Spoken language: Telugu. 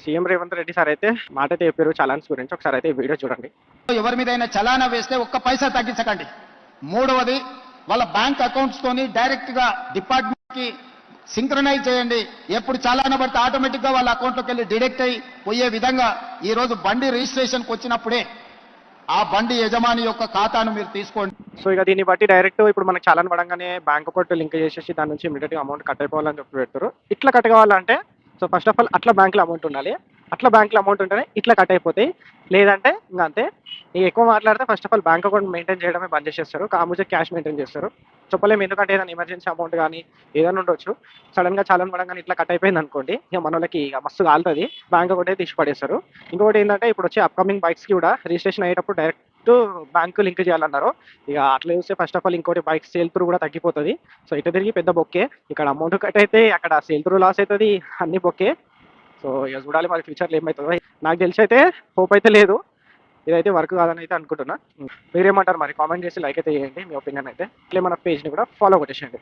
సీఎం రేవంత్ రెడ్డి సార్ అయితే మాట అయితే చెప్పారు చలాన్స్ గురించి. ఒకసారి అయితే ఈ వీడియో చూడండి. ఎవరి మీదైనా చలానా వేస్తే ఒక్క పైసా తగ్గించకండి. మూడవది, వాళ్ళ బ్యాంక్ అకౌంట్స్ తోని డైరెక్ట్ గా డిపార్ట్మెంట్ కి సింక్రనైజ్ చేయండి. ఎప్పుడు చలానా పడితే ఆటోమేటిక్ గా వాళ్ళ అకౌంట్లోకి వెళ్ళి డిడక్ట్ అయి పోయే విధంగా ఈ రోజు బండి రిజిస్ట్రేషన్కి వచ్చినప్పుడే ఆ బండి యజమాని యొక్క ఖాతాను మీరు తీసుకోండి. సో ఇక దీన్ని బట్టి డైరెక్ట్ ఇప్పుడు మనకి చలాన్ పడంగానే బ్యాంక్ అకౌంట్ లింక్ చేసేసి దాని నుంచి ఇమీడియట్ గా అమౌంట్ కట్ అయిపోవాలని చెప్పి పెడతారు. ఇట్లా కట్ కావాలంటే సో ఫస్ట్ ఆఫ్ ఆల్ అట్లా బ్యాంకులో అమౌంట్ ఉండాలి. అట్లా బ్యాంకులో అమౌంట్ ఉంటేనే ఇట్లా కట్ అయిపోతాయి. లేదంటే ఇంకా అంతే. ఇక ఎక్కువ మాట్లాడితే first of all bank account maintain చేయడమే బంద్ చేసేస్తారు. కాముజే క్యాష్ మెయింటైన్ చేస్తారు. చెప్పలేము, ఎందుకంటే ఏదైనా ఎమర్జెన్సీ అమౌంట్ కానీ ఏదైనా ఉండొచ్చు. సడన్ గా చలాన్ పడంగానే ఇట్లా కట్ అయిపోయింది అనుకోండి, ఇక మన వాళ్ళకి ఇక మస్తు కాలుతుంది. బ్యాంక్ అకౌంట్ అయితే తీసి పడేస్తారు. ఇంకొకటి ఏంటంటే ఇప్పుడు వచ్చే అప్కమింగ్ బైక్స్ కి కూడా రిజిస్ట్రేషన్ అయ్యేటప్పుడు డైరెక్ట్ బ్యాంకు లింక్ చేయాలన్నారు. ఇక అట్లా చూస్తే ఫస్ట్ ఆఫ్ ఆల్ ఇంకోటి బైక్ సేల్ త్రూ కూడా తగ్గిపోతుంది. సో ఇటు తిరిగి పెద్ద బొక్కే. ఇక్కడ అమౌంట్ కట్ అయితే అక్కడ సేల్ త్రూ లాస్ అవుతుంది, అన్ని బొక్కే. సో ఇక చూడాలి మరి ఫ్యూచర్లో ఏమవుతుందో. నాకు తెలిసి అయితే హోప్ అయితే లేదు, ఇదైతే వర్క్ కాదని అయితే అనుకుంటున్నా. మీరేమంటారు మరి? కామెంట్ చేసి లైక్ అయితే చేయండి మీ ఒపీనియన్ అయితే. ఇట్లే మన పేజ్ని కూడా ఫాలో కొట్టేసేయండి.